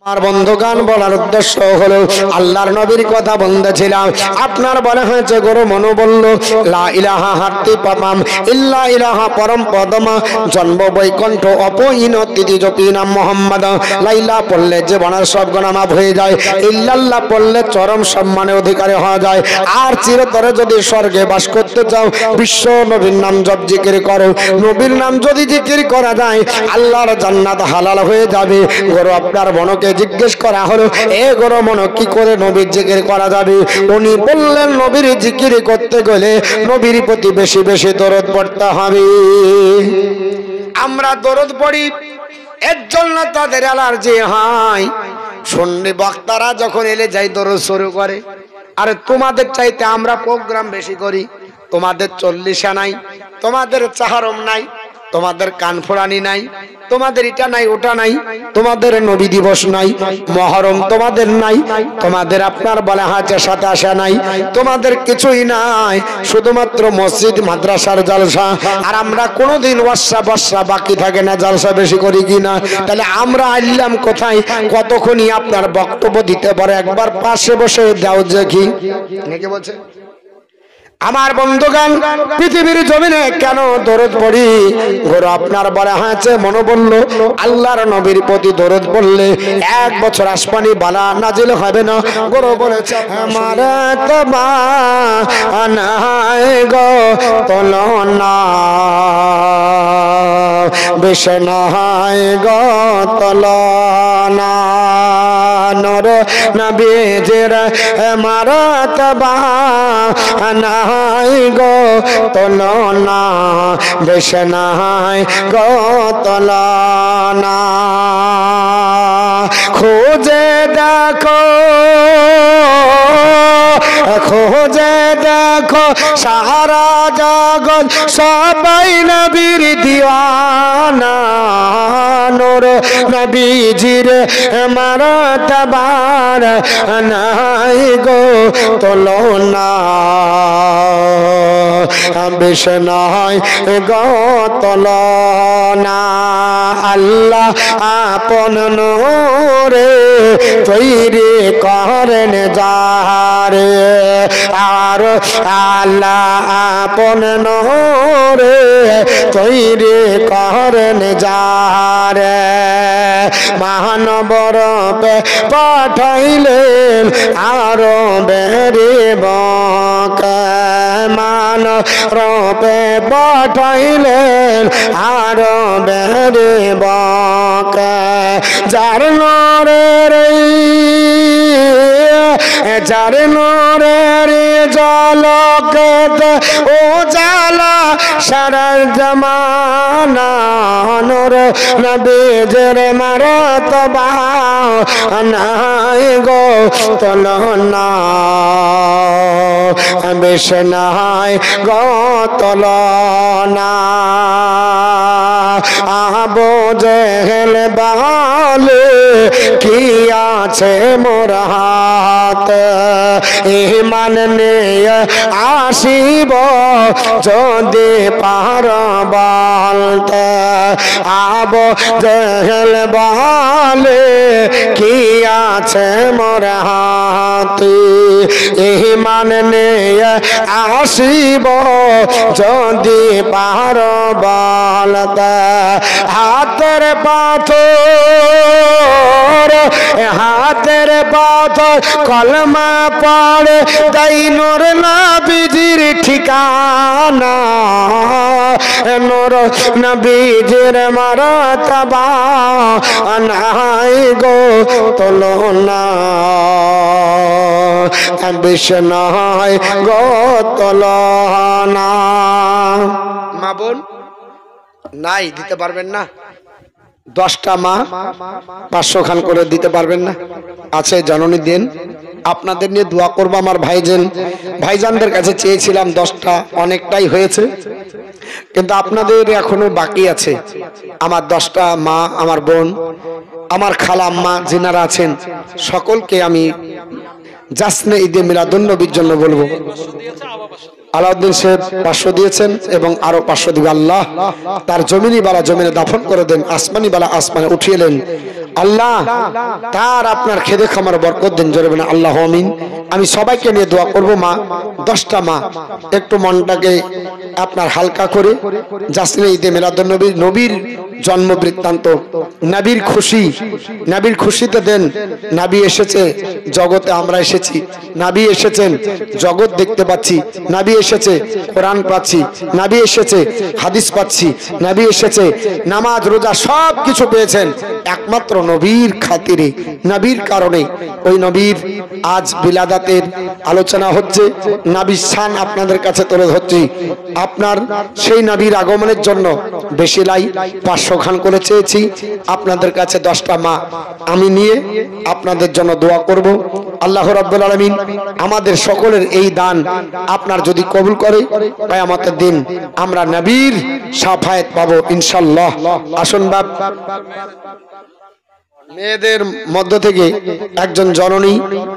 আমার বন্ধুগান বলার উদ্দেশ্য হলো আল্লাহর নবীর কথা বলতেছিলাম। আপনার বলা হয়েছে গরু মনু বলল লা ইলাহা হাত্তি পামাম ইল্লা ইলাহা পরম পদমা জন্ম বৈকুণ্ঠ অপহীন তিথি জপি নাম মোহাম্মদ। লাইলা পড়লে জীবনের সব গুনাহ মাফ হয়ে যায়, ইল্লাল্লাহ পড়লে চরম সম্মানের অধিকারী হওয়া যায়। আর চিরতরে যদি স্বর্গে বাস করতে চাও বিশ্ব নবীর নাম জপ জিকির করো। নবীর নাম যদি জিকির করা যায় আল্লাহর জান্নাত হালাল হয়ে যাবে। গরু আপনার বনকে জিজ্ঞেস করা হলো, এ গরু মন কি করে নবীর জিকির করা যাবে? উনি বললেন নবীর জিকির করতে গেলে নবীর প্রতি বেশি বেশি দরদ পড়তে হবে। আমরা দরদ পড়ি এর জন্য তাদের অ্যালার্জি হয়। সুন্নি বক্তারা যখন এলে যাই দরদ শুরু করে। আরে তোমাদের চাইতে আমরা প্রোগ্রাম বেশি করি। তোমাদের 40 নাই, তোমাদের চাহারম নাই, তোমাদের কানফোড়ানি নাই, তোমাদের এটা নাই ওটা নাই, তোমাদের নবী দিবস নাই, মহরম তোমাদের নাই, তোমাদের আপনার বলা হাজা সাথে আসা নাই, তোমাদের কিছুই নাই, শুধুমাত্র মসজিদ মাদ্রাসার জলসা। আর আমরা কোনোদিন ওয়াসা বর্ষা বাকি থাকে না, জলসা বেশি করি কিনা? তাহলে আমরা আইলাম কোথায়? কতক্ষণই আপনার বক্তব্য দিতে পারে একবার পাশে বসে দাও দেখি। কে বলছে? আমার বন্ধুগান পৃথিবীর জমিনে কেন দরদ পড়ি? গরু আপনার বলা হয়েছে মনে বলল আল্লাহর নবীর প্রতি দরদ পড়লে 1 বছর আসমানি বালা নাজিল হবে না। গরু বলেছে আমার তবানায় গো তলনা বিষ্ণায় গো তলনা নর নবীজির মারাতবা নাই গো তলনা বেশনাই গো তলনা। খোঁজে দেখো খোঁজে দেখো সারা জগৎ সবাই নবীর দিওয়ানা। নূর নবীজির মারাতবা নাই গো তলনা বিষ্ণায় গো তলনা। আল্লাহ আপন নূরে তৈরি করেন যারে, আর আল্লাহ আপন নূরে তৈরি করেন যারে। মানবর পে পাঠাইলেন আরো বেরি বকে, মান রূপে পাঠাইলেন আরো বেরি বকে। যার নরের যার নরের জলকে ও জালা সারা জামানা। নূর নবীজির মারাতবা নাই গো তলনা বিষ্ণায় গো তলনা। আবু জেহেল বলে কি আছে মোর হাতে, ঈমান নিয়ে আসিব যদি পার বলতে। আবু জেহেল বলে কি আছে মোর হাতে, ঈমান নিয়ে আসিব যদি পার বলতে। হাতের পাথর হাতের পাথর কলমা পড়ে তাই নূর নবীজির ঠিকানা। নূর নবীজির মারাতবা নাই গো তলনা বিষ্ণায় গো তলনা। মা বোন নাই দিতে পারবেন না? 10টা মা 500 খান করে দিতে পারবেন না? আছে জননী দিন। আপনাদের নিয়ে দোয়া করবো। আমার ভাইজানদের কাছে চেয়েছিলাম 10টা, অনেকটাই হয়েছে, কিন্তু আপনাদের এখনো বাকি আছে। আমার 10টা মা, আমার বোন, আমার খালাম্মা যিনারা আছেন সকলকে আমি জাসনে ঈদে মিলাদুন নবীর জন্য বলবো। আলাউদ্দিন সাহেব 500 দিয়েছেন এবং আরো 500 দিবে। আল্লাহ তার জমিনি বালা জমিনে দাফন করে দেন, আসমানি বালা আসমানে উঠিয়ে দেন। আল্লাহ তার আপনার খেদে খামার বরকত দেন, জোরে বলেন আল্লাহ আমিন। আমি সবাইকে নিয়ে দোয়া করব। মা 10টা মা একটু মনটাকে আপনার হালকা করে জাসনে ঈদে মিলাদুন নবী, নবীর জন্ম বৃত্তান্ত, নবীর খুশি, নবীর খুশিতে দেন। নবী এসেছে জগতে, আমরা এসেছি। নবী এসেছেন জগৎ দেখতে পাচ্ছি, নবী এসেছে কোরআন পাচ্ছি, নবী এসেছে হাদিস পাচ্ছি, নবী এসেছে নামাজ রোজা সব কিছু পেয়েছেন একমাত্র নবীর খাতিরে, নবীর কারণে। ওই নবীর আজ বিলাদাতের আলোচনা হচ্ছে, নবীর শান আপনাদের কাছে তুলে ধরছি। আপনার সেই নবীর আগমনের জন্য বেশি লাই 500 খান করে চেয়েছি আপনাদের কাছে। 10টা মা আমি নিয়ে আপনাদের জন্য দোয়া করব। আল্লাহ রাব্বুল আলামিন আমাদের সকলের এই দান আপনার যদি কবুল করে, কিয়ামতের দিন আমরা নবীর শাফায়াত পাবো ইনশাআল্লাহ। আসুন বাপ, মেয়েদের মধ্য থেকে একজন জননী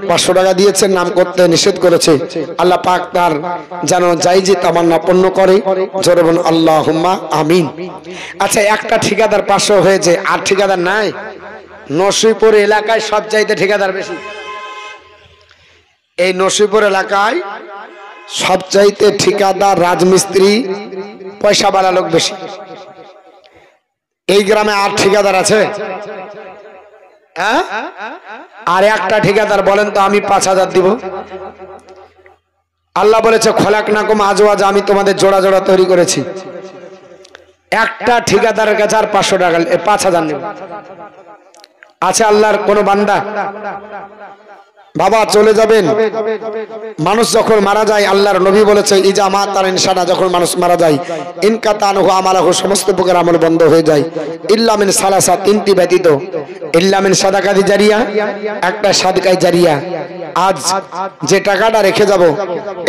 500 টাকা দিয়েছেন, নাম করতে নিষেধ করেছে। আল্লাহ পাক তার যেন জায়েজ তামান্না পূর্ণ করে, জোরে বলুন আল্লাহুম্মা আমিন। আচ্ছা, একটা ঠিকাদার 500 হয়েছে, আর ঠিকাদার নাই? নসিপুর এলাকায় সব চাইতে ঠিকাদার বেশি। এই নসিপুর এলাকায় সবচাইতে ঠিকাদার রাজমিস্ত্রি পয়সাওয়ালা লোক বেশি। এই গ্রামে আর ঠিকাদার আছে? আর একটা ঠিকাদার বলেন তো, আমি 5000 দিব। আল্লাহ বলেছে খলাকনাকুম আজওয়াজ, আমি তোমাদের জোড়া জোড়া তৈরি করেছি। একটা ঠিকাদারের কাছে আর 500 টাকা 5000 নেব। আছে আল্লাহর কোন বান্দা? বাবা চলে যাবেন, মানুষ যখন মারা যায় আল্লাহর নবী বলেছে ইজা মাতার ইনসানা, যখন মানুষ মারা যায় ইনকাতানহু আমালাহু, সমস্ত প্রকার আমল বন্ধ হয়ে যায়। ইল্লা মিন সালাসা, 3টি ব্যতীত। ইল্লা মিন সাদাকাতি জারিয়া, একটা সাদকায়ে জারিয়া। আজ যে টাকাটা রেখে যাব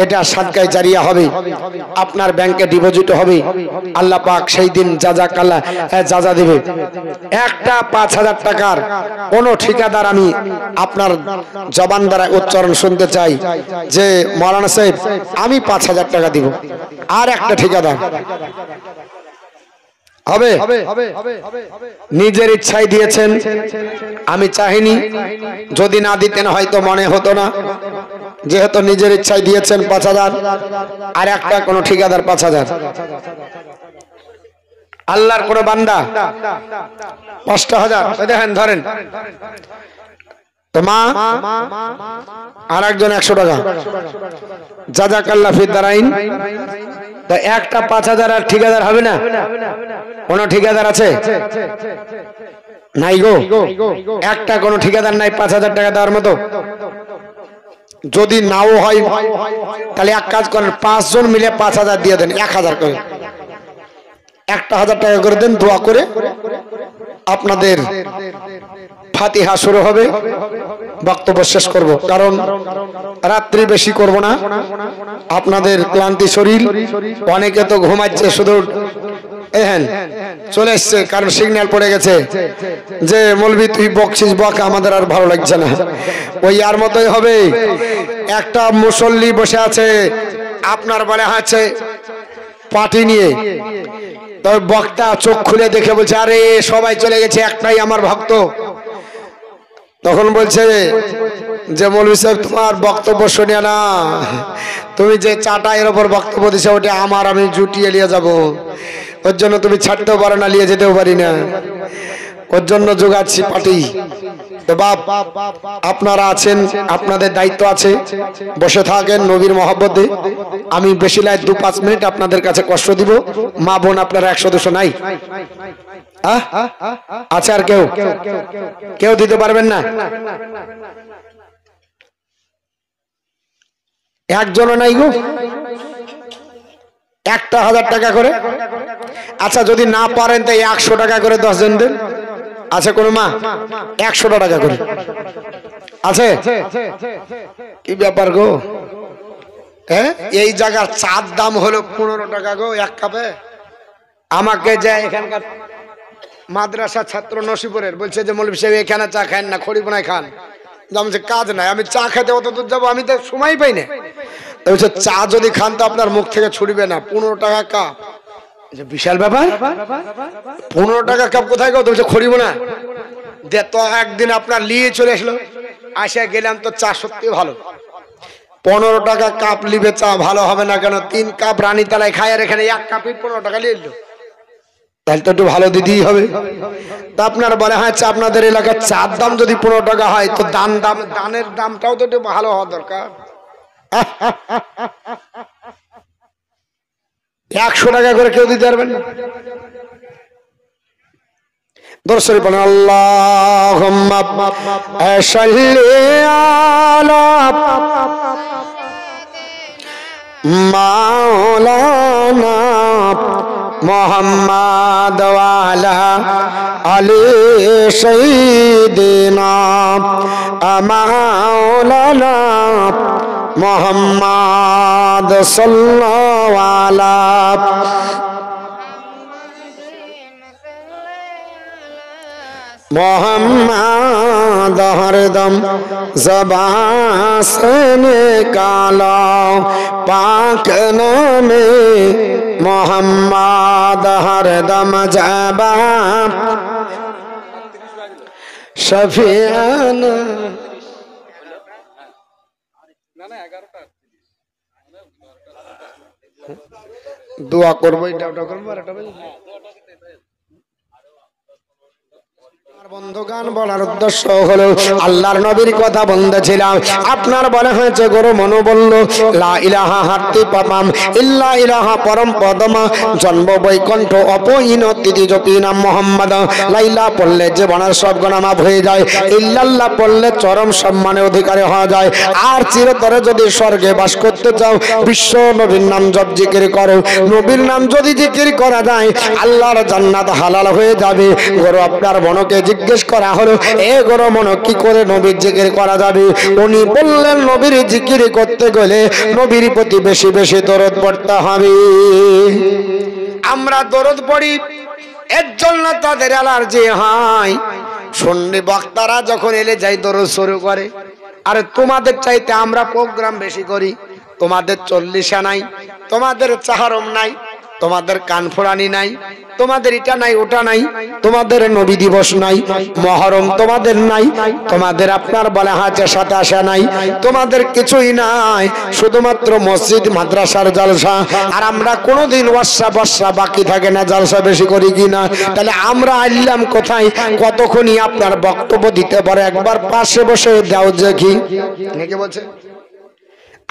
এটা সাদকায়ে জারিয়া হবে, আপনার ব্যাংকে ডিপোজিট হবে। আল্লাহ পাক সেই দিন জাযাকাল্লাহ জাযা দেবে। একটা 5000 টাকার কোন ঠিকাদার আমি আপনার জবান দ্বারা উচ্চারণ শুনতে চাই যে মাওলানা সাহেব আমি 5000 টাকা দিব, আর একটা ঠিকাদার হবে? নিজের ইচ্ছায় দিয়েছেন, আমি চাইনি। যদি না দিতেন হয়তো মনে হতো না, যেহেতু নিজের ইচ্ছায় দিয়েছেন 5000, আর একটা কোন ঠিকাদার 5000। আল্লাহর কোন বান্দা 5000 দেখেন ধরেন তো মা, আর একজন 100 টাকা জাযাকাল্লাহ ফিদ দারাইন। তো একটা 5000 আর ঠিকাদার হবে না? কোন ঠিকাদার আছে? নাই গো, একটা কোন ঠিকাদার নাই 5000 টাকা দেওয়ার মতো। যদি নাও হয় তাহলে এক কাজ করেন, 5 জন মিলে 5000 দিয়ে দেন, 1000 করে, 1000 টাকা করে দেন। দোয়া করে আপনাদের ফাতিহা শুরু হবে, বক্তব্য শেষ করব, কারণ রাত্রি বেশি করব না। আপনাদের ক্লান্তি শরীর, অনেকে তো ঘুমাচ্ছে, শুধু এহেন চলে এসছে, কারণ সিগন্যাল পড়ে গেছে যে মৌলভী তুই বকছিস বক, আমাদের আর ভালো লাগছে না। ওই আর মতোই হবে। একটা মুসল্লি বসে আছে আপনার বলে আছে পাটি নিয়ে, তবে বক্তা চোখ খুলে দেখে বলছে আরে সবাই চলে গেছে, একটাই আমার ভক্ত। তখন বলছে যে মৌলভী সাহেব তোমার বক্তব্য শুনিয়া না, তুমি যে চাটা এর ওপর বক্তব্য দিছো ওটা আমার, আমি জুটিয়ে নিয়ে যাব, ওর জন্য তুমি ছাড়তেও পারো না, নিয়ে যেতেও পারি না, ওর জন্য যোগাচ্ছি পাটি। তো বাপ আপনারা আছেন, আপনাদের দায়িত্ব আছে, বসে থাকেন নবীর মহব্বতে। আমি বেশি লাই 2-5 মিনিট আপনাদের কাছে কষ্ট দিব। মা বোন আপনারা 100-200 নাই? আচ্ছা, আর কেউ দিতে পারবেন না? একজনও নাই গো? একটা 1000 টাকা করে। আচ্ছা, যদি না পারেন তাই 100 টাকা করে 10 জন দেন। আছে কোন মা? 100 টাকা করে আছে? কি ব্যাপার গো? এই জায়গার চার দাম হলো 15 টাকা গো এক কাপে। আমাকে যে এখানকার মাদ্রাসা ছাত্র নসিপুরের বলছে যে মৌলভী সাহেব এখানে চা খান না, খড়িপোনায় খান। কাজ নাই, আমি চা খেতে অত দূর যাবো, আমি তো সময় পাই না। বলছে চা যদি খান তো আপনার মুখ থেকে ছুটবে না, 15 টাকা কাপ। বিশাল ব্যাপার, 15 টাকা কাপ কোথায় গো? বলছে খড়িব না দে। তো একদিন আপনার নিয়ে চলে আসলো, আসে গেলাম তো চা সত্যি ভালো, 15 টাকা কাপ লিবে চা ভালো হবে না কেন? 3 কাপ রানী তালায় খায়, আর এখানে 1 কাপই 15 টাকা নিয়ে এলো, তাহলে তো একটু ভালো দিতেই হবে। তা আপনার বলে হ্যাঁ আপনাদের এলাকার চার দাম যদি 15 টাকা হয় তো দানের দামটাও তো একটু ভালো হওয়া দরকার। 100 টাকা করে কেউ দিতে পারবেন না? দর্শক বলেন আল্লাহুম্মা সাল্লি আলা মাওলানা মুহাম্মাদ ওয়া আলা আলি সাইয়্যিদিনা মাওলানা মুহাম্মাদ সাল্লাল্লাহু আলা मोहम्मद हरदम ज़बान से निकालो पाक नामे मोहम्मद हरदम ज़बान शफीअन। दुआ करबो এটা ওটা করবো আর এটা বন্ধুগান বলার উদ্দেশ্য হলো আল্লাহর নবীর কথা বলতেছিলাম। আপনার বলা হয়েছে গরু মনু বলল লা ইলাহা হাত্তি পাপাম ইল্লা ইলাহা পরম পদম জন্ম বৈকুণ্ঠ অপহীন তিথি জপি নাম মোহাম্মদ। লাইলা পড়লে জীবনের সব গুনাহ মাফ হয়ে যায়, ইল্লাল্লাহ পড়লে চরম সম্মানের অধিকারী হওয়া যায়। আর চিরতরে যদি স্বর্গে বাস করতে চাও বিশ্ব নবীর নাম জপ জিকির করো। নবীর নাম যদি জিকির করা যায় আল্লাহর জান্নাত হালাল হয়ে যাবে। গরু আপনার বনকে জিজ্ঞেস করা হলো এ গরু মন কি করে নবীর জিকির করা যাবে? উনি বললেন নবীর জিকির করতে গেলে নবীর প্রতি বেশি বেশি দরদ পড়তে হবে। আমরা দরদ পড়ি এর জন্য তাদের অ্যালার্জি হয়। সুন্নি বক্তারা যখন এলে যাই দরদ শুরু করে। আরে তোমাদের চাইতে আমরা প্রোগ্রাম বেশি করি। তোমাদের 40 নাই, তোমাদের চাহারম নাই, তোমাদের কানফোড়ানি নাই, তোমাদের এটা নাই ওটা নাই, তোমাদের নবী দিবস নাই, মহরম তোমাদের নাই, তোমাদের আপনার বলে হাজা সাথে আসা নাই, তোমাদের কিছুই নাই, শুধুমাত্র মসজিদ মাদ্রাসার জলসা। আর আমরা কোনোদিন ওয়াসা বর্ষা বাকি থাকে না, জলসা বেশি করি কিনা? তাহলে আমরা আইলাম কোথায়? কতক্ষণই আপনার বক্তব্য দিতে পারে একবার পাশে বসে দাও দেখি। নাকি বলছে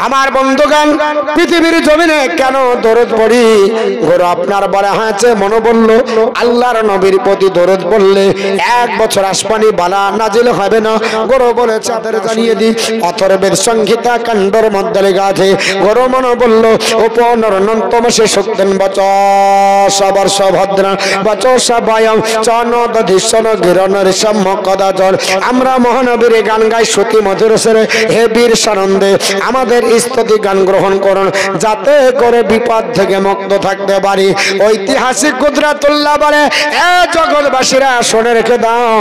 আমার বন্ধুগান পৃথিবীর জমিনে কেন দরদ পড়ি? গরু আপনার বলা হয়েছে মনে বলল আল্লাহর নবীর প্রতি দরদ পড়লে 1 বছর আসমানি বালা নাজিল হবে না। গরু বলেছে তাদের জানিয়ে দি অথর্বের সংহিতা কাণ্ডর মধ্যে লেখা আছে। গরু মনে বলল উপনরনন্তম সে শক্তিন বচস বর্ষ ভদ্র বচস বায়ম চনদধিশন গিরণের সম্মকদাচর। আমরা মহানবীর গান গাই শ্রুতি মধুর স্বরে হে বীর সানন্দে আমাদের স্তুতি গান গ্রহণ করুন যাতে করে বিপদ থেকে মুক্ত থাকতে পারি। ঐতিহাসিক কুদরাতুল্লাহ বলে এ জগৎবাসীরা শুনে রেখে দাও,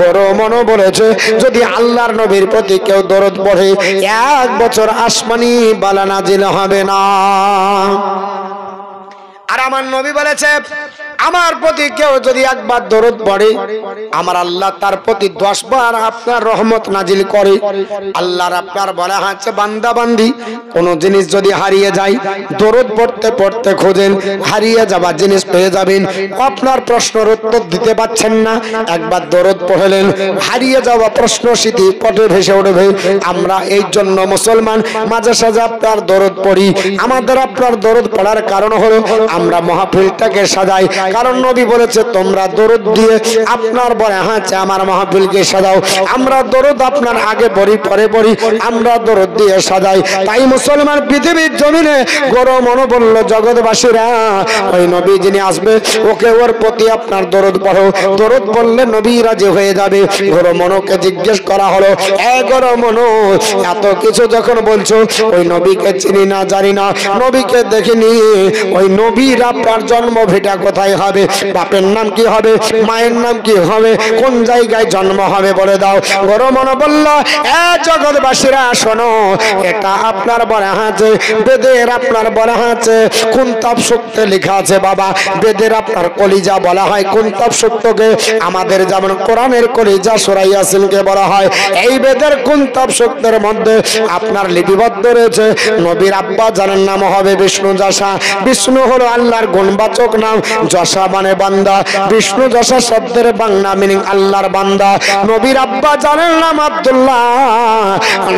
গরু মনো বলেছে যদি আল্লাহর নবীর প্রতি কেউ দরদ পড়ে 1 বছর আসমানি বালা নাজিল হবে না। আর আমার নবী বলেছে আমার প্রতি কেউ যদি একবার দরদ পড়ে আমার আল্লাহ তার প্রতি 10 বার আপনার রহমত নাজিল করে। আল্লাহর আপনার বলা হচ্ছে বান্দা বান্দি কোন জিনিস যদি হারিয়ে যায় দরদ পড়তে পড়তে খোঁজেন হারিয়ে যাওয়া জিনিস পেয়ে যাবেন। আপনার প্রশ্নের উত্তর দিতে পাচ্ছেন না, একবার দরদ পড়লেন হারিয়ে যাওয়া প্রশ্ন স্মৃতি পটে ভেসে উঠবে। আমরা এই জন্য মুসলমান মাঝে সাঝে আপনার দরদ পড়ি। আমাদের আপনার দরদ পড়ার কারণ হলো আমরা মাহফিলটাকে সাজাই, কারণ নবী বলেছে তোমরা দরুদ দিয়ে আপনার বলে হাঁচে আমার মাহফিলকে সাজাও। আমরা দরুদ আপনার আগে পড়ি পরে পড়ি, আমরা দরুদ দিয়ে সাজাই। তাই মুসলমান পৃথিবীর জমিনে গরু মনো বলল জগৎবাসীরা ওই নবী যিনি আসবে ওকে ওর প্রতি আপনার দরুদ পড়ো। দরুদ পড়লে নবী রাজি হয়ে যাবে। গরু মনোকে জিজ্ঞেস করা হলো এ গরু মনো এত কিছু যখন বলছো ওই নবীকে চিনি না জানি না নবীকে দেখিনি ওই নবীর নবীর আপনার জন্ম ভিটা কোথায় হবে, বাপের নাম কি হবে, মায়ের নাম কি হবে, কোন জায়গায় জন্ম হবে বলে দাও। গরমন বলল, এ জগৎবাসীরা শোনো, এটা আপনার বলা আছে বেদের, আপনার বলা আছে কুনতাব সূক্তে লেখা আছে বাবা। বেদের আপনার কলিজা বলা হয় কুনতাব সূক্তকে, আমাদের যেমন কোরআনের কলিজা সূরা ইয়াসিনকে বলা হয়। এই বেদের কুনতাব সূক্তের মধ্যে আপনার লিপিবদ্ধ রয়েছে নবীর আব্বা জানের নাম হবে বিষ্ণু যশা। বিষ্ণু হলো আল্লাহর গুণবাচক নাম, যশা মানে বান্দা। বিষ্ণু যশা শব্দের বাংলা মিনিং আল্লাহর বান্দা। নবীর আব্বা জানের নাম আব্দুল্লাহ,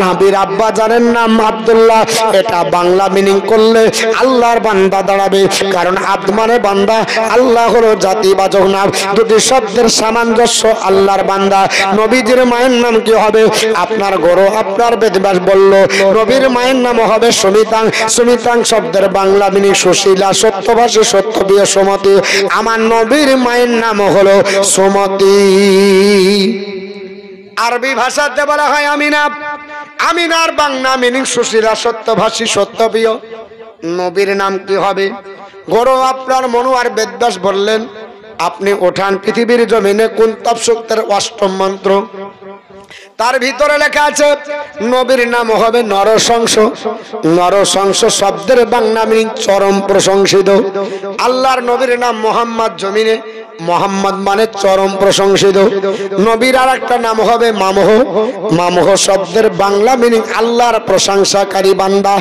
নবীর আব্বা জানের নাম আব্দুল্লাহ। এটা বাংলা মিনিং করলে আল্লাহর বান্দা দাঁড়াবে, কারণ আব্দ মানে বান্দা, আল্লাহ হলো জাতিবাচক নাম। দুটি শব্দের সামঞ্জস্য, আল্লাহর বান্দা। নবীজির মায়ের নাম কি হবে? আপনার গরু আপনার বেদব্যাস বলল নবীর মায়ের নাম হবে সুমিতাং। সুমিতাং শব্দের বাংলা মিনিং সুশীলা, সত্যভাষী, সত্যপ্রিয়, সুমতি। আমার নবীর মায়ের নাম হলো সুমতি। আরবি ভাষাতে বলা হয় আমিনা। আমিনার বাংলা মিনিং সুশীলা, সত্যভাষী, সত্যপ্রিয়। নবীর নাম কি হবে? গরু আপনার মনোয়ার বেদব্যাস বললেন আপনি ওঠান পৃথিবীর জমিনে কুনতাব সূক্তের অষ্টম মন্ত্র, তার ভিতরে লেখা আছে নবীর নাম হবে নরশংস। নরশংস শব্দের বাংলা মিনিং চরম প্রশংসিত। আল্লাহর নবীর নাম মোহাম্মদ, জমিনে মোহাম্মদ মানে চরম প্রশংসিত। নবীর আর একটা নাম হবে মামহ। মামহ শব্দের বাংলা মিনিং আল্লাহর প্রশংসাকারী বান্দা।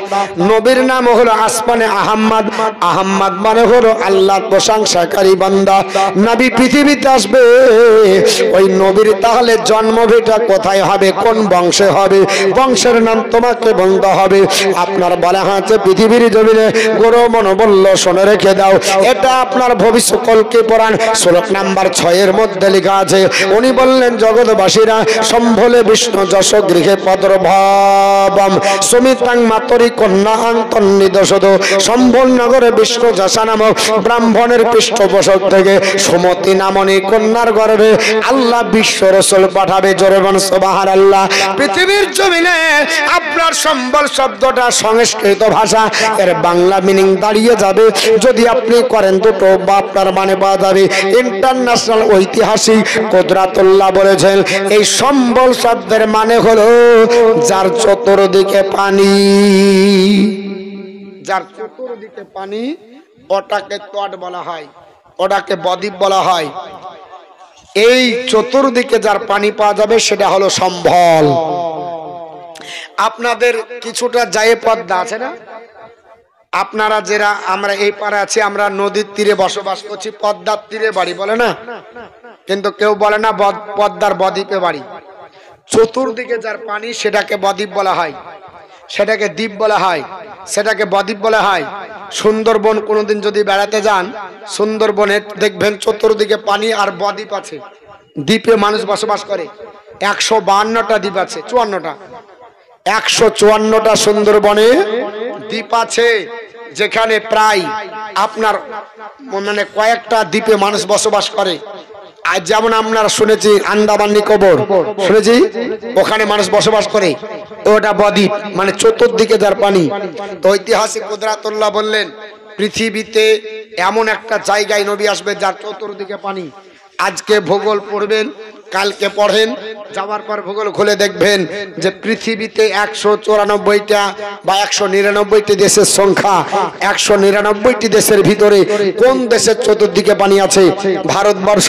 নবীর নাম হলো আসমানে আহম্মদ। আহম্মদ মানে হলো আল্লাহর প্রশংসাকারী বান্দা। নবী পৃথিবীতে আসবে, ওই নবীর তাহলে জন্ম ভিটা কোথায় হবে, কোন বংশে হবে? বংশের নাম তোমাকে বলতে হবে। আপনার বলা আছে পৃথিবীর জমিনে গরু মন বলল শুনে রেখে দাও, এটা আপনার ভবিষ্যৎ কলকে পুরাণ শ্লোক নাম্বার 6 মধ্যে লেখা আছে। উনি বললেন জগৎবাসীরা সম্ভলে বিষ্ণু যশ গৃহে পদ্রভাবম সুমিতাং মাতরি কন্যা আন্তর্নিদশদ। সম্ভল নগরে বিষ্ণু যশা নামক ব্রাহ্মণের পৃষ্ঠপোষক থেকে সুমতি নামনী কন্যার গর্ভে আল্লাহ বিশ্ব রসুল পাঠাবে। জোরে বলুন সুবহানাল্লাহ। পৃথিবীর জমিনে আপনার সম্বল শব্দটা সংস্কৃত ভাষা, এর বাংলা মিনিং দাঁড়িয়ে যাবে যদি আপনি করেন দুটো, বা আপনার মানে পাওয়া যাবে। ইন্টারন্যাশনাল ঐতিহাসিক কুদরাতুল্লাহ বলেছেন এই সম্বল শব্দের মানে হলো যার চতুর্দিকে পানি। যার চতুর্দিকে পানি ওটাকে তট বলা হয়, ওটাকে বদ্বীপ বলা হয়। এই চতুর্দিকে যার পানি পাওয়া যাবে সেটা হলো সম্বল। আপনাদের কিছুটা যায় পদ্মা আছে না, আপনারা যারা আমরা এই পারে আছি, আমরা নদীর তীরে বসবাস করছি, পদ্মার তীরে বাড়ি বলে না, কিন্তু কেউ বলে না পদ্মার বদ্বীপে বাড়ি। চতুর্দিকে যার পানি সেটাকে বদ্বীপ বলা হয়, সেটাকে দ্বীপ বলা হয়, সেটাকে বদ্বীপ বলা হয়। সুন্দরবন কোনোদিন যদি বেড়াতে যান, সুন্দরবনে দেখবেন চতুর্দিকে পানি আর বদ্বীপ আছে, দ্বীপে মানুষ বসবাস করে। 152টা দ্বীপ আছে, 54টা 154টা সুন্দরবনে দ্বীপ আছে, যেখানে প্রায় আপনার মানে কয়েকটা দ্বীপে মানুষ বসবাস করে। আজ যেমন আপনারা শুনেছি আন্দামান নিকোবর শুনেছি, ওখানে মানুষ বসবাস করে, ওটা বদ্বীপ মানে চতুর্দিকে যার পানি। তো ঐতিহাসিক কুদরাতুল্লাহ বললেন পৃথিবীতে এমন একটা জায়গায় নবী আসবে যার চতুর্দিকে পানি। আজকে ভূগোল পড়বেন, কালকে পড়েন, যাওয়ার পর ভূগোল খুলে দেখবেন যে পৃথিবীতে 194টা বা 199টি দেশের সংখ্যা। 199টি দেশের ভিতরে কোন দেশের চতুর্দিকে পানি আছে? ভারতবর্ষ।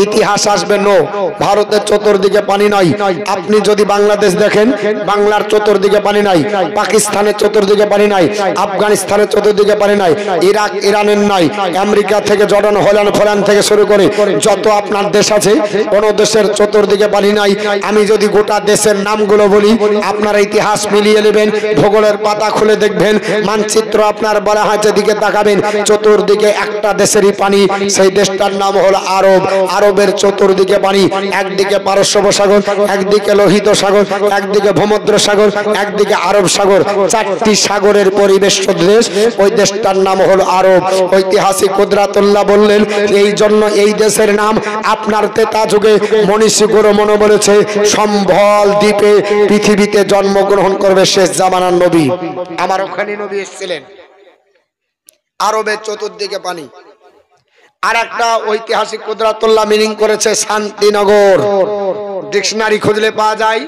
ইতিহাস আসবে নো, ভারতের চতুর্দিকে পানি নাই। আপনি যদি বাংলাদেশ দেখেন, বাংলার চতুর্দিকে পানি নাই। পাকিস্তানের চতুর্দিকে পানি নাই। আফগানিস্তানের চতুর্দিকে পানি নাই। ইরাক ইরানের নাই। আমেরিকা থেকে জর্ডান হল্যান্ড ফল্যান্ড থেকে শুরু করে যত আপনার দেশ আছে, কোন দেশের চতুর্দিকে পানি নাই। আমি যদি গোটা দেশের নামগুলো বলি, আপনারা ইতিহাস মিলিয়ে নেবেন, ভূগোলের পাতা খুলে দেখবেন, মানচিত্র আপনার বলা হয়েছে দিকে তাকাবেন, চতুর্দিকে একটা দেশেরই পানি, সেই দেশটার নাম হলো আরব। আরবের চতুর্দিকে পানি, একদিকে পারস্য সাগর, একদিকে লোহিত সাগর, একদিকে ভূমধ্য সাগর, একদিকে আরব সাগর। 4টি সাগরের পরিবেষ্টিত দেশ, ওই দেশটার নাম হলো আরব। ঐতিহাসিক কুদরাতুল্লাহ বললেন এই জন্য এই দেশের নাম আপনার তেতা যুগে মনীষী গুরুমন বলেছে সম্বল দ্বীপে পৃথিবীতে জন্মগ্রহণ করবে শেষ জামানার নবী। আমার ওখানে নবী এসেছিলেন। আরবের চতুর্দিকে পানি। আর একটা ঐতিহাসিক কুদরাতুল্লাহ মিনিং করেছে শান্তিনগর। ডিকশনারি খুঁজলে পাওয়া যায়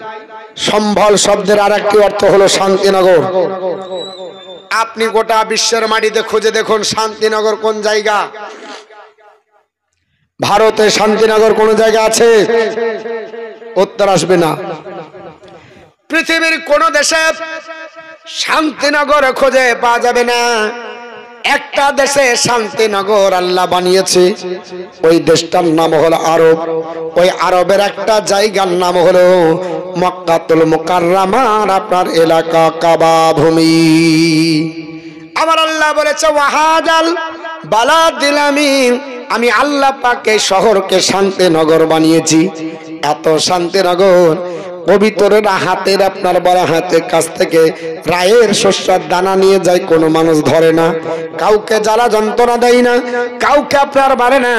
সম্বল শব্দের আর একটি অর্থ হলো শান্তিনগর। আপনি গোটা বিশ্বের মাটিতে খুঁজে দেখুন শান্তিনগর কোন জায়গা। ভারতে শান্তিনগর কোন জায়গা আছে? উত্তর আসবে না। পৃথিবীর কোন দেশে শান্তিনগর খুঁজে পাওয়া যাবে না। একটা দেশে শান্তিনগর আল্লাহ বানিয়েছে, ওই দেশটার নাম হলো আরব। ওই আরবের একটা জায়গার নাম হলো মক্কাতুল মুকাররমার আপনার এলাকা কাবা ভূমি। আমার আল্লাহ বলেছে ওয়াহাদাল বালাদিল আমিন, আমি আল্লাহ পাক এই শহরকে শান্তিনগর বানিয়েছি। এত শান্তিনগর পবিত্ররা হাতের আপনার বড় হাতের কাছ থেকে রায়ের শস্যের দানা নিয়ে যায়, কোনো মানুষ ধরে না, কাউকে জ্বালা যন্ত্রণা দেয় না, কাউকে আপনার মারে না।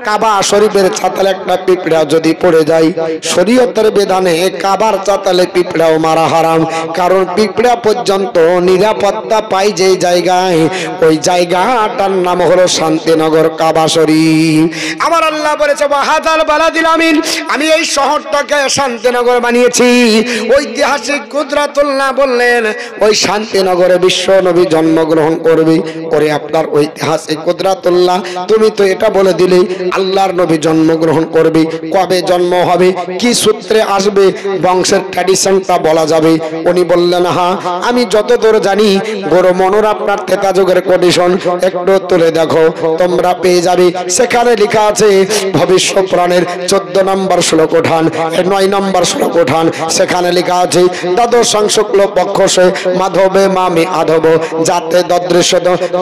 কাবা শরীফের চাতালে একটা পিঁপড়া যদি পড়ে যায়, শরীয়তের বিধানে কাবার চাতালে পিঁপড়াও মারা হারাম, কারণ পিঁপড়া পর্যন্ত নিরাপত্তা পায় যেই জায়গায়, ওই জায়গাটার নাম হলো শান্তিনগর কাবা শরীফ। আমার আল্লাহ বলেছে ওয়াহাদাল বালাদিল আমিন, আমি এই শহরটাকে শান্তিনগর বানিয়েছি। ঐতিহাসিক কুদরাতুল্লাহ বললেন ওই শান্তিনগরে বিশ্ব নবী জন্মগ্রহণ করবে। ওরে আপনার ঐতিহাসিক কুদরাতুল্লাহ, তুমি তো এটা বলে দিলে আল্লাহর নবী জন্মগ্রহণ করবে, কবে জন্ম হবে, কি সূত্রে আসবে, বংশের ট্র্যাডিশনটা বলা যাবে। উনি বললেন হ্যাঁ, আমি যতদূর জানি বড় মনোর আপনার তেতা যুগের কন্ডিশন একটু তুলে দেখো, তোমরা পেয়ে যাবে। সেখানে লেখা আছে ভবিষ্যৎ পুরাণের 14 নম্বর শ্লোক উঠান, 9 নম্বর শ্লোক উঠান। সেখানে লেখা আছে দ্বাদশ শুক্ল পক্ষ সে মাধবে মামি আধব যাতে দদৃশ্য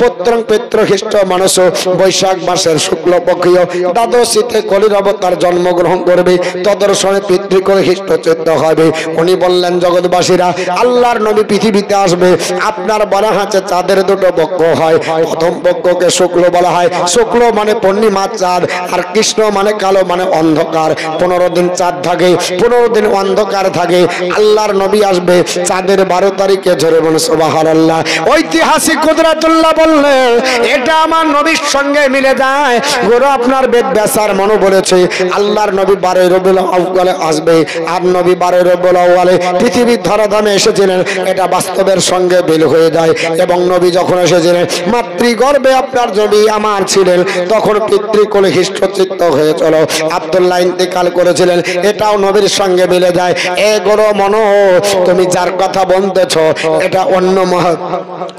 পুত্রং পিতৃ খ্রিস্ট মানুষ বৈশাখ মাসের শুক্ল পক্ষীয় দ্বাদশীতে কলির অবতার জন্মগ্রহণ করবে, তদর্শনে পিতৃকুল খ্রিস্টচিত্ত হবে। উনি বললেন জগৎবাসীরা, আল্লাহর নবী পৃথিবীতে আসবে, আপনার বলা আছে চাঁদের দুটো পক্ষ হয়, প্রথম পক্ষকে শুক্ল বলা হয়, শুক্ল মানে পূর্ণিমা চাঁদ, আর কৃষ্ণ মানে কালো মানে অন্ধকার। 15 দিন চাঁদ থাকে, 15 দিন অন্ধকার থাকে। আল্লাহর নবী আসবে চাঁদের 12 তারিখে, ঝরে বলে সুবহানাল্লাহ। ঐতিহাসিক কুদরাতুল্লাহ বললেন এটা আমার নবীর সঙ্গে মিলে যায়। গুরু আপনার বেদ ব্যাসার মনে বলেছে আল্লাহর নবী 12 রবিউল আউয়ালে আসবে, আর নবী 12 রবিউল আউয়ালে পৃথিবীর ধরাধামে এসেছিলেন, এটা বাস্তবের সঙ্গে মিল হয়ে যায়। এবং নবী যখন এসেছিলেন মাতৃগর্ভে আপনার নবী আমার ছিলেন, তখন পিতৃকুল খ্রিস্টচিত্ত হয়ে চলো আব্দুল্লাহ ইন্তেকাল করেছিলেন, এটাও নবীর সঙ্গে মিলে যায়। এ গরো মনো, তুমি যার কথা বলতেছ এটা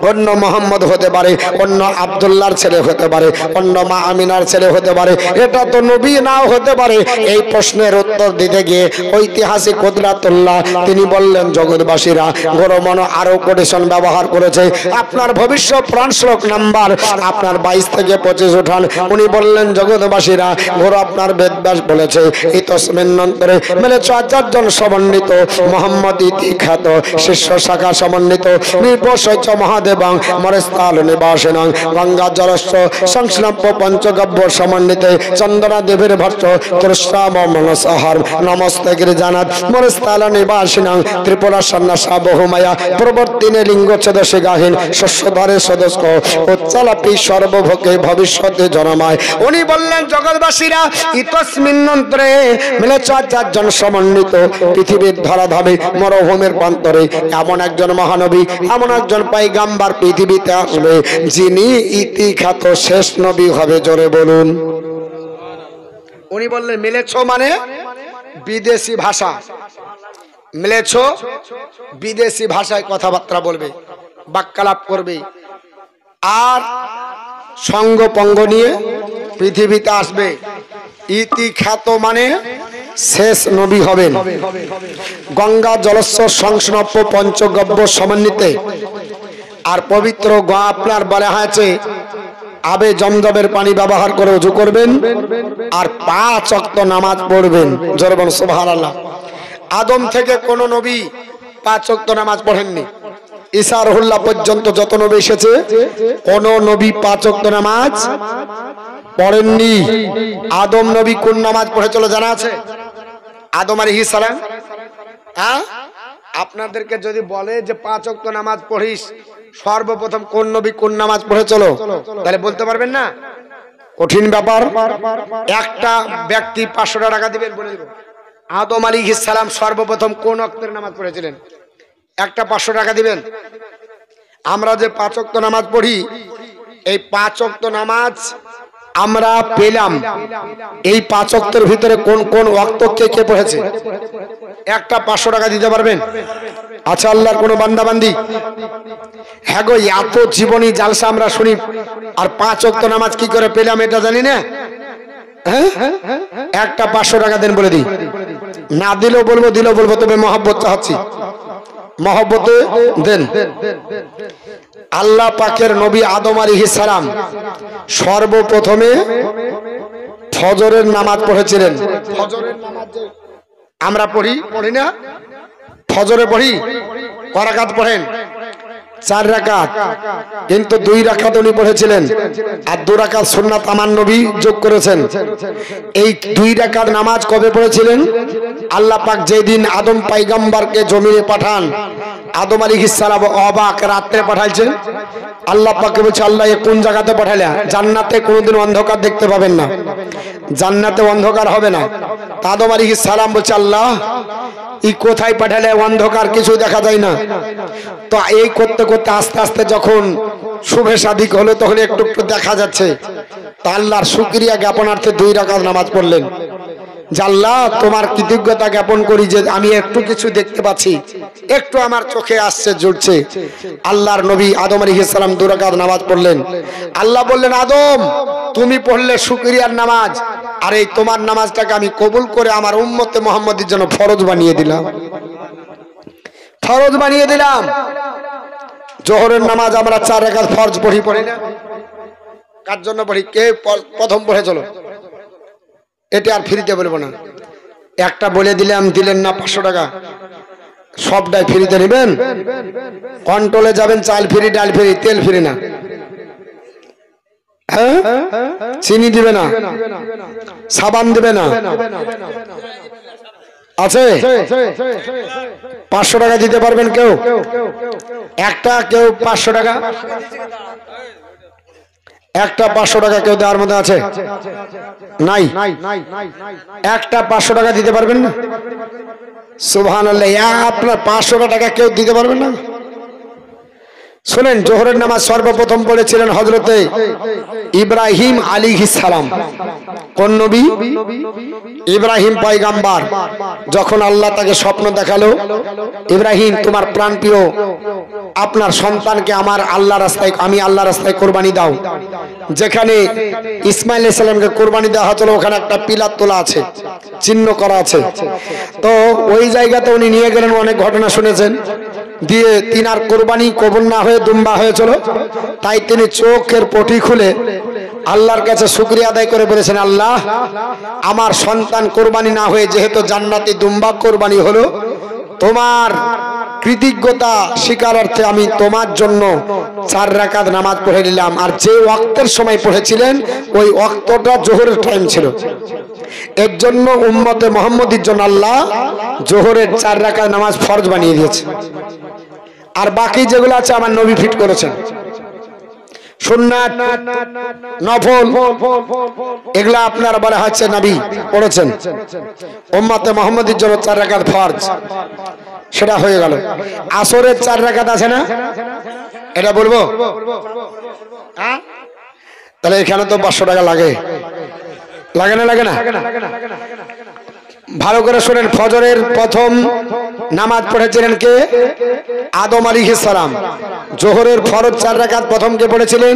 অন্য মোহাম্মদ হতে পারে, অন্য আব্দুল্লাহর ছেলে হতে পারে, অন্য মা আমিনার ছেলে হতে পারে, এটা তো নবী নাও হতে পারে। এই প্রশ্নের উত্তর দিতে গিয়ে ঐতিহাসিক কুদরাতুল্লাহ তিনি বললেন জগৎবাসীরা, গরো মনো আরো কোটেশন ব্যবহার করেছে। আপনার ভবিষ্যৎ পুরাণ শ্লোক নাম্বার আপনার 22 থেকে 25 উঠান। উনি বললেন জগৎবাসীরা, গরো আপনার বেদব্যাস বলেছে ইতস্মিন্নন্তরে মেলে 4 জন সমন্বিত মোহাম্মদ ইতি খ্যাত শিষ্য শাখা সমন্বিত নির্বশৈচ মহাদেবাং মরেস্তাল নিবাসিনাং গঙ্গা জলস্ব সংস্নাপ্য পঞ্চগব্য সমন্বিতে চন্দনা দেবীর ভট্ট তৃষ্ণাম মনসাহার নমস্তে গিরিজানাথ মরেস্তাল নিবাসিনাং ত্রিপুরা সন্ন্যাসা বহুমায়া প্রবর্তিনে লিঙ্গচ্ছেদশে গাহীন শস্যধারে সদস্য উচ্চালাপি সর্বভোগে ভবিষ্যতে জনমায়। উনি বললেন জগৎবাসীরা ইতস্মিন্নন্তরে মিলে 4 জন সমন্বিত পৃথিবীর ধরাধামে মরুভূমির প্রান্তরে এমন একজন মহানবী, এমন একজন পয়গাম্বার পৃথিবীতে আসবে যিনি ইতিখ্যাত শেষ নবী হবে। জোরে বলুন। উনি বললেন মিলেছ মানে বিদেশি ভাষা, মিলেছ বিদেশি ভাষায় কথাবার্তা বলবে, বাক্যালাপ করবে, আর সঙ্গ পঙ্গ নিয়ে পৃথিবীতে আসবে। ইতিখ্যাত মানে শেষ নবী হবেন। গঙ্গা জলস্ব সংস্নপ্য পঞ্চগব্য সমন্বিতে, আর পবিত্র আপনার বলা হয়েছে আবে জমজমের পানি ব্যবহার করে ওযু করবেন, আর 5 ওয়াক্ত নামাজ পড়বেন। জোরে বলুন সুবহানাল্লাহ। আদম থেকে কোন নবী 5 ওয়াক্ত নামাজ পড়েননি। ঈসা রুহুল্লাহ পর্যন্ত যত নবী এসেছে কোন নবী 5 ওয়াক্ত নামাজ পড়েননি। আদম নবী কোন নামাজ পড়েছিল জানা আছে? আদম আলাইহিস সালাম হ্যাঁ, আপনাদেরকে যদি বলে যে 5 ওয়াক্ত নামাজ পড়িস, সর্বপ্রথম কোন নবী কোন নামাজ পড়ে চলো, তাহলে বলতে পারবেন না? কঠিন ব্যাপার। একটা ব্যক্তি 500 টাকা দিবেন, বলে দেব আদম আলাইহিস সালাম সর্বপ্রথম কোন ওয়াক্তের নামাজ পড়েছিলেন, একটা 500 টাকা দিবেন। আমরা যে 5 ওয়াক্ত নামাজ পড়ি, এই 5 ওয়াক্ত নামাজ আমরা পেলাম, এই 5 ওয়াক্তের ভিতরে কোন কোন ওয়াক্ত কে কে পড়েছে, একটা 500 টাকা দিতে পারবেন? আচ্ছা, আল্লাহর কোন বান্দা বান্দি? হ্যাঁ গো, এত জীবনী জালসা আমরা শুনি, আর 5 ওয়াক্ত নামাজ কি করে পেলাম এটা জানি না। হ্যাঁ, একটা 500 টাকা দেন, বলে দিই। না দিলেও বলবো, দিলেও বলবো, তবে মহব্বত চাচ্ছি, মহব্বতে দেন। আল্লাহ পাকের নবী আদম আলাইহিস সালাম সর্বপ্রথমে ফজরের নামাজ পড়েছিলেন। ফজরের নামাজ আমরা পড়ি না? ফজরে পড়ি, ক রাকাত পড়েন? 4 রাকাত, কিন্তু 2 রাকাত উনি পড়েছিলেন, আর 2 রাকাত সুন্নাত আমার নবী যোগ করেছেন। এই 2 রাকাত নামাজ কবে পড়েছিলেন? আল্লাহ পাক যেদিন আদম পয়গম্বরকে জমিনে পাঠান, আদম আলাইহিস সালাম অবাক রাতে পাঠাইছেন। আল্লাহ পাককে বলছে, আল্লাহ এ কোন জায়গাতে পাঠালে? জান্নাতে কোনোদিন অন্ধকার দেখতে পাবেন না, জান্নাতে অন্ধকার হবে না। আদম আলাইহিস সালাম বলছে, আল্লাহ ই কোথায় পাঠালে? অন্ধকার, কিছু দেখা যায় না। তো এই করতে করতে আস্তে আস্তে যখন শুভে সাদিক হলো, তখন একটু একটু দেখা যাচ্ছে। তা আল্লাহর শুকরিয়া জ্ঞাপনার্থে 2 রাকাত নামাজ পড়লেন, যে আল্লাহ তোমার কৃতজ্ঞতা জ্ঞাপন করি যে আমি একটু কিছু দেখতে পাচ্ছি, একটু আমার চোখে আসছে, জুড়ছে। আল্লাহর নবী আদম আলাইহিস সালাম 2 রাকাত নামাজ পড়লেন। আল্লাহ বললেন, আদম তুমি পড়লে শুকরিয়ার নামাজ, আর এই তোমার নামাজটাকে আমি কবুল করে আমার উম্মতে মুহাম্মাদের জন্য ফরজ বানিয়ে দিলাম, ফরজ বানিয়ে দিলাম। জোহরের নামাজ আমরা 4 রাকাত ফরজ পড়ি না? কার জন্য পড়ি? কে প্রথম পড়ে চলো, এটা আর ফ্রিতে বলবো না। একটা বলে দিলাম, দিলেন না 500 টাকা, সবটাই ফ্রিতে নেবেন? কন্ট্রোলে যাবেন, চাল ফ্রি, ডাল ফ্রি, তেল ফ্রি না। হ্যাঁ, চিনি দিবে না, সাবান দিবে না, আছে? 500 টাকা দিতে পারবেন কেউ? একটা কেউ 500 টাকা, একটা 500 টাকা কেউ দেওয়ার মধ্যে আছে? নাই। একটা 500 টাকা দিতে পারবেন না? সুবহানাল্লাহ, আপনার 500 টাকা কেউ দিতে পারবেন না? শুনেন, জোহরের নামাজ সর্বপ্রথম পড়েছিলেন হযরতে ইব্রাহিম আলাইহিস সালাম। কোন নবী? ইব্রাহিম পয়গম্বর। যখন আল্লাহ তাকে স্বপ্ন দেখালো, ইব্রাহিম তোমার প্রাণপ্রিয় আপনার সন্তানকে আমার আল্লাহর রাস্তায়, আমি আল্লাহর রাস্তায় কুরবানি দাও। যেখানে ইসমাইল আলাইহিস সালামকে কুরবানি দেওয়া হতো, ওখানে একটা পিলার তোলা আছে, চিহ্ন করা আছে। তো ওই জায়গাতে উনি নিয়ে গেলেন, অনেক ঘটনা শুনেছেন। দিয়ে তিনার কুরবানি কবুল না হয়ে দুম্বা হয়েছিল, তাই তিনি চোখের পটি খুলে আল্লাহর কাছে শুকরিয়া আদায় করে বলেছেন, আল্লাহ আমার সন্তান কুরবানি না হয়ে যেহেতু জান্নাতি দুম্বা কুরবানি হলো, তোমার কৃতজ্ঞতা স্বীকারার্থে আমি তোমার জন্য 4 রাকাত নামাজ পড়ে নিলাম। আর যে ওয়াক্তের সময় পড়েছিলেন, ওই ওয়াক্তটা জোহরের টাইম ছিল। এর জন্য উম্মতে মুহাম্মদীর জন্য আল্লাহ জোহরের 4 রাকাত নামাজ ফরজ বানিয়ে দিয়েছে। আর বাকি যেগুলো আছে আমার নবী ফিট করেছেন, সুন্নাত, নফল, এগুলা আপনার বলা হচ্ছে নবী পড়েছেন। উম্মতে মুহাম্মদীর জন্য 4 রাকাত ফরজ, সেটা হয়ে গেল। আসরের 4 রাকাত আছে না? এটা বলবো? হ্যাঁ, তাহলে এখানে তো 500 টাকা লাগে, লাগে না? লাগে না? ভালো করে শুনেন, ফজরের প্রথম নামাজ পড়েছিলেন কে? আদম আলাইহিস সালাম। জোহরের ফরজ 4 রাকাত প্রথম কে পড়েছিলেন?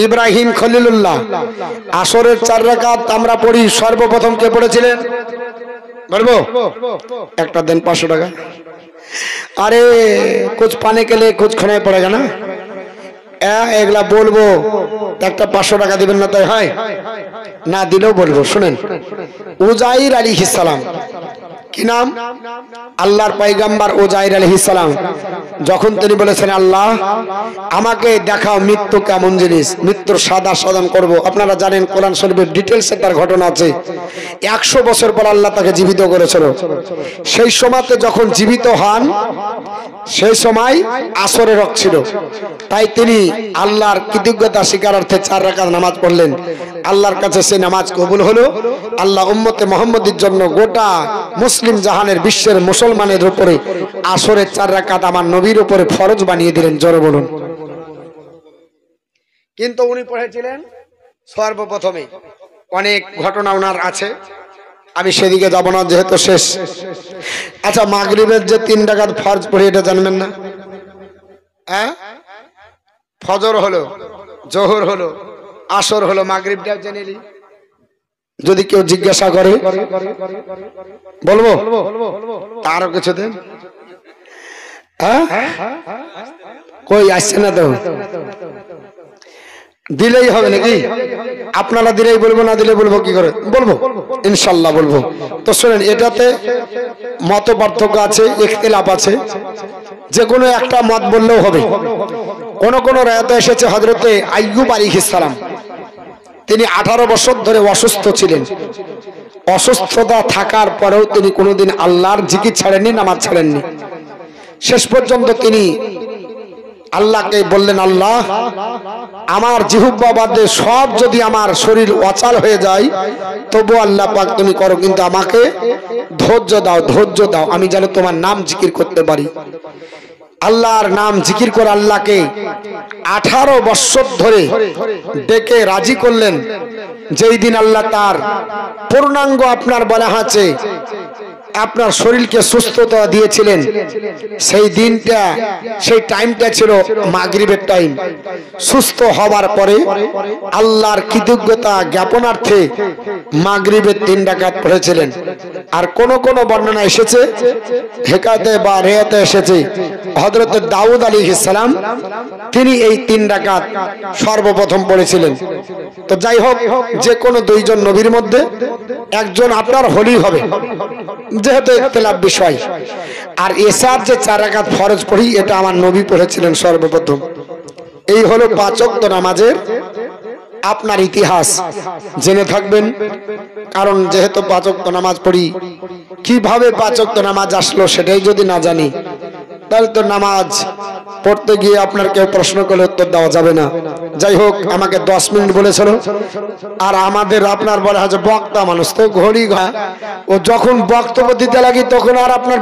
ইব্রাহিম খলিলুল্লাহ। আসরের 4 রাকাত আমরা পড়ি, সর্বপ্রথম কে পড়েছিলেন বলবো? একটা দেন 500 টাকা। अरे कुछ पाने के लिए कुछ खाने पड़ेगा ना, এগুলা বলবো, একটা 500 টাকা দিবেন না? তাই হয় না, দিলেও বলবো। শুনেন, উজাইর আলাইহিস সালাম, কি নাম? আল্লাহর পয়গম্বর উজাইর আলাইহিস সালাম যখন তিনি বলেছেন আল্লাহ আমাকে দেখাও মৃত্যু কেমন জিনিস, মৃত্যুর সাদা সাধন করব। আপনারা জানেন কোরআন শরীফের ডিটেইলসে তার ঘটনা আছে। 100 বছর পর আল্লাহ তাকে জীবিত করেছিল। সেই সময়তে যখন জীবিত হন সেই সময় আসরের ওয়াক্ত ছিল, তাই তিনি আল্লাহর কৃতজ্ঞতা স্বীকারার্থে 4 রাকাত নামাজ পড়লেন। আল্লাহর কাছে সেই নামাজ কবুল হলো। আল্লাহ উম্মতে মুহাম্মদীর জন্য গোটা মুসলিম জাহানের বিশ্বের মুসলমানের উপরে আসরের 4 রাকাত আমার নবীর উপরে ফরজ বানিয়ে দিলেন। জোরে বলুন। কিন্তু উনি পড়েছিলেন সর্বপ্রথমে। অনেক ঘটনা ওনার আছে, আমি সেদিকে যাব না যেহেতু শেষ। আচ্ছা, মাগরিবের যে 3 রাকাত ফরজ পড়ি এটা জানবেন না? হ্যাঁ, ফজর হলো, জোহর হলো, আসর হলো, মাগরিবটা জেনে নি। যদি কেউ জিজ্ঞাসা করে বলবো, তারও কিছু দেন। হ্যাঁ, কই আসছে না তো, দিলেই হবে নাকি? আপনারা দিলেই বলবো, না দিলে বলবো কি করে? বলবো, ইনশাল্লাহ বলবো। তো শুনেন, এটাতে মত পার্থক্য আছে, ইখতিলাফ আছে, যে কোনো একটা মত বললেও হবে। কোন কোন রায়াতে এসেছে হযরতে আইয়ুব আলাইহিস সালাম তিনি 18 বছর ধরে অসুস্থ ছিলেন। অসুস্থতা থাকার পরেও তিনি কোনোদিন আল্লাহর জিকির ছাড়েননি, নামাজ ছাড়েননি। শেষ পর্যন্ত তিনি আল্লাহকে বললেন, আল্লাহ আমার জিহ্বা বাদে সব যদি আমার শরীর অচল হয়ে যায় তবু আল্লাহ পাক তুমি করো, কিন্তু আমাকে ধৈর্য দাও, ধৈর্য দাও, আমি যেন তোমার নাম জিকির করতে পারি। আল্লাহর নাম জিকির করে আল্লাহকে 18 বছর ধরে ডেকে রাজি করলেন। যেই দিন আল্লাহ তার পূর্ণাঙ্গ আপনার বলা আছে আপনার শরীরকে সুস্থতা দিয়েছিলেন, সেই দিনটা, সেই টাইমটা ছিল মাগরিবের টাইম। সুস্থ হবার পরে আল্লাহর কৃতজ্ঞতা জ্ঞাপনার্থে মাগরিবের 3 রাকাত পড়েছিলেন। আর কোন কোন বর্ণনা এসেছে, হেকাতে বা রেয়াতে এসেছে হযরত দাউদ আলাইহিস সালাম তিনি এই 3 রাকাত সর্বপ্রথম পড়েছিলেন। তো যাই হোক, যে কোনো 2 জন নবীর মধ্যে একজন আপনার হলি হবে, যেহেতু ইখতিলাফ বিষয়। আর এশার যে 4 রাকাত ফরজ পড়ি এটা আমার নবী পড়েছিলেন সর্বপ্রথম। এই হলো 5 ওয়াক্ত নামাজের আপনার ইতিহাস জেনে থাকবেন। কারণ যেহেতু 5 ওয়াক্ত নামাজ পড়ি, কিভাবে 5 ওয়াক্ত নামাজ আসলো সেটাই যদি না জানি তাহলে তো নামাজ পড়তে গিয়ে আপনার কেউ প্রশ্ন করলে উত্তর দেওয়া যাবে না। যাই হোক, আমাকে 10 মিনিট বলেছিল। আর আমাদের আপনার বলা হয় যে বক্তা মানুষ, তো ঘড়ি ও যখন বক্তব্য দিতে লাগি তখন আর আপনার